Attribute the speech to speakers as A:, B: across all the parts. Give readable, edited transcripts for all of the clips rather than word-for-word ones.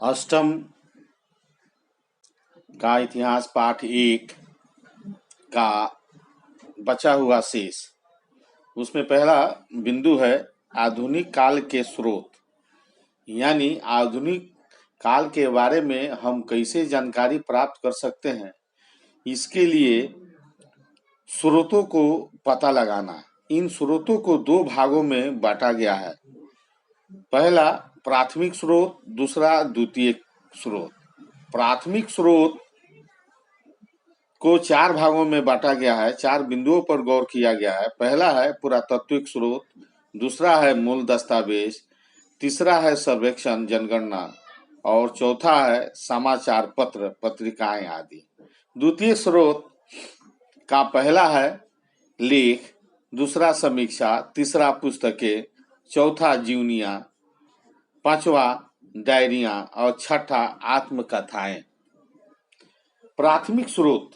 A: अष्टम का इतिहास पाठ 1 का बचा हुआ शेष। उसमें पहला बिंदु है आधुनिक काल के स्रोत, यानी आधुनिक काल के बारे में हम कैसे जानकारी प्राप्त कर सकते हैं, इसके लिए स्रोतों को पता लगाना। इन स्रोतों को 2 भागों में बांटा गया है। पहला प्राथमिक स्रोत, दूसरा द्वितीयक स्रोत। प्राथमिक स्रोत को 4 भागों में बांटा गया है। 4 बिंदुओं पर गौर किया गया है। पहला है पुरातात्विक स्रोत, दूसरा है मूल दस्तावेज, तीसरा है सर्वेक्षण जनगणना और चौथा है समाचार पत्र पत्रिकाएं आदि। द्वितीय स्रोत का पहला है लेख, दूसरा समीक्षा, तीसरा पुस्तकें, चौथा जीवनियां, पांचवा डायरियां और छठा आत्मकथाएं। प्राथमिक स्रोत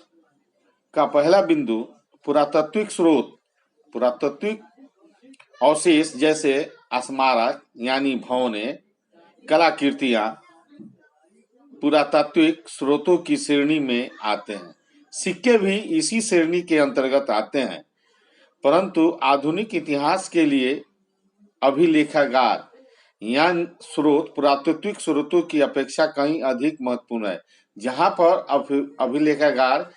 A: का पहला बिंदु पुरातात्विक स्रोत। पुरातात्विक अवशेष जैसे स्मारक यानी भवनें, कलाकृतियां पुरातात्विक स्रोतों की श्रेणी में आते हैं। सिक्के भी इसी श्रेणी के अंतर्गत आते हैं, परंतु आधुनिक इतिहास के लिए अभिलेखागार यानी स्रोत पुरातात्विक स्रोतों की अपेक्षा कहीं अधिक महत्वपूर्ण है, जहां पर अभिलेखागार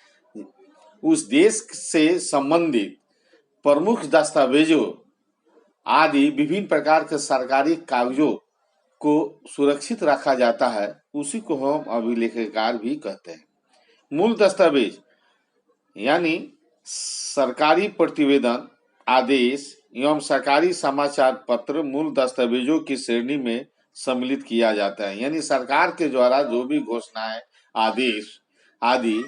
A: उस देश से संबंधित प्रमुख दस्तावेजों आदि विभिन्न प्रकार के सरकारी कागजों को सुरक्षित रखा जाता है, उसी को हम अभिलेखागार भी कहते हैं। मूल दस्तावेज यानी सरकारी प्रतिवेदन, आदेश एवं सरकारी समाचार पत्र मूल दस्तावेजों की श्रेणी में सम्मिलित किया जाता है। यानी सरकार के द्वारा जो भी घोषणाएं, आदेश आदि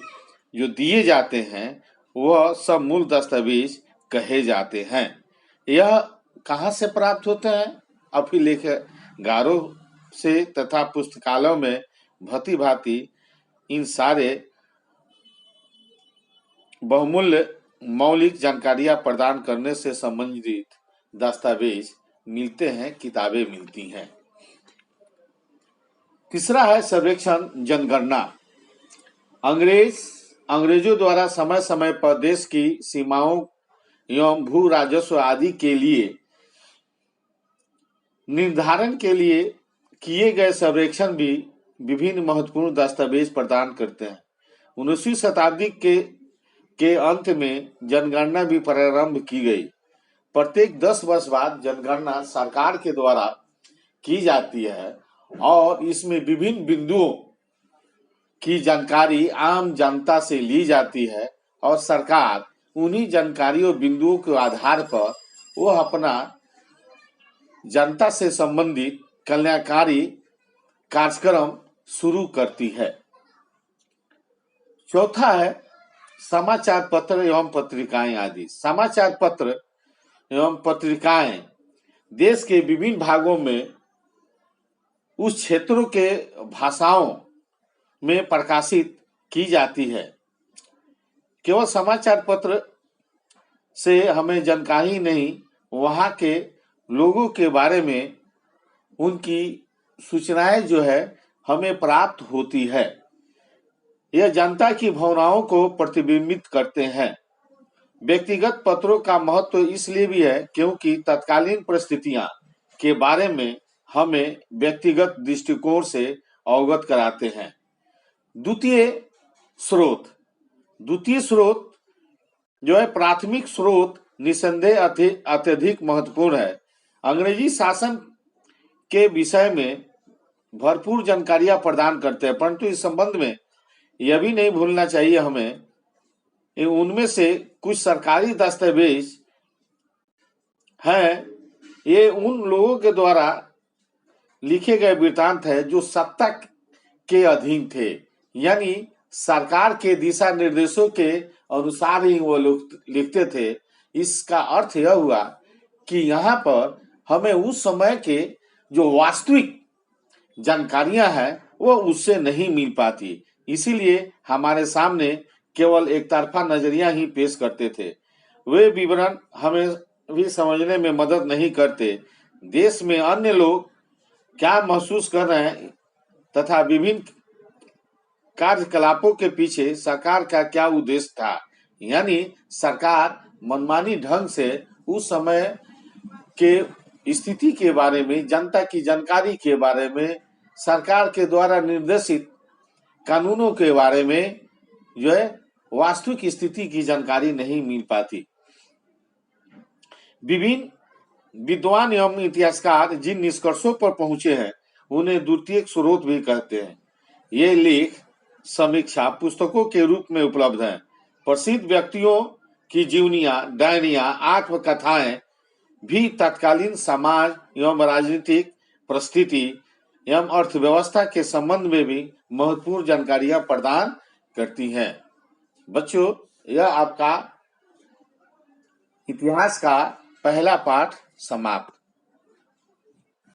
A: जो दिए जाते हैं वह सब मूल दस्तावेज कहे जाते हैं। यह कहाँ से प्राप्त होते हैं? अभिलेखागारों से तथा पुस्तकालयों में भांति भांति इन सारे बहुमूल्य मौलिक जानकारियां प्रदान करने से संबंधित दस्तावेज मिलते हैं, किताबें मिलती हैं। तीसरा है सर्वेक्षण जनगणना। अंग्रेजों द्वारा समय समय पर देश की सीमाओं एवं भू राजस्व आदि के लिए निर्धारण के लिए किए गए सर्वेक्षण भी विभिन्न महत्वपूर्ण दस्तावेज प्रदान करते हैं। 19वीं शताब्दी के अंत में जनगणना भी प्रारंभ की गई। प्रत्येक 10 वर्ष बाद जनगणना सरकार के द्वारा की जाती है और इसमें विभिन्न बिंदुओं की जानकारी आम जनता से ली जाती है और सरकार उन्हीं जानकारियों बिंदुओं के आधार पर वह अपना जनता से संबंधित कल्याणकारी कार्यक्रम शुरू करती है। चौथा है समाचार पत्र एवं पत्रिकाएं आदि। समाचार पत्र एवं पत्रिकाएं देश के विभिन्न भागों में उस क्षेत्रों के भाषाओं में प्रकाशित की जाती है। केवल समाचार पत्र से हमें जानकारी नहीं, वहां के लोगों के बारे में उनकी सूचनाएं जो है हमें प्राप्त होती है। यह जनता की भावनाओं को प्रतिबिंबित करते हैं। व्यक्तिगत पत्रों का महत्व इसलिए भी है क्योंकि तत्कालीन परिस्थितियां के बारे में हमें व्यक्तिगत दृष्टिकोण से अवगत कराते हैं। द्वितीय स्रोत जो है प्राथमिक स्रोत निसंदेह अत्यधिक महत्वपूर्ण है। अंग्रेजी शासन के विषय में भरपूर जानकारियां प्रदान करते हैं, परंतु इस संबंध में यह भी नहीं भूलना चाहिए हमें उनमें से कुछ सरकारी दस्तावेज हैं, ये उन लोगों के द्वारा लिखे गए वृत्तांत है जो सत्ता के अधीन थे, यानी सरकार के दिशा निर्देशों के अनुसार ही वो लोग लिखते थे। इसका अर्थ यह हुआ कि यहाँ पर हमें उस समय के जो वास्तविक जानकारियां हैं वो उससे नहीं मिल पाती, इसीलिए हमारे सामने केवल एक तरफा नजरिया ही पेश करते थे। वे विवरण हमें भी समझने में मदद नहीं करते। देश में अन्य लोग क्या महसूस कर रहे हैं तथा विभिन्न कार्यकलापों के पीछे सरकार का क्या उद्देश्य था। यानी सरकार मनमानी ढंग से उस समय के स्थिति के बारे में, जनता की जानकारी के बारे में, सरकार के द्वारा निर्देशित कानूनों के बारे में जो है वास्तविक स्थिति की जानकारी नहीं मिल पाती। विभिन्न विद्वान एवं इतिहासकार जिन निष्कर्षों पर पहुंचे हैं उन्हें द्वितीयक स्रोत भी कहते हैं। ये लेख समीक्षा पुस्तकों के रूप में उपलब्ध हैं। प्रसिद्ध व्यक्तियों की जीवनियां, डायरियां, आत्मकथाएं भी तत्कालीन समाज एवं राजनीतिक परिस्थिति एवं अर्थव्यवस्था के संबंध में भी महत्वपूर्ण जानकारियां प्रदान करती हैं। बच्चों, यह आपका इतिहास का पहला पाठ समाप्त।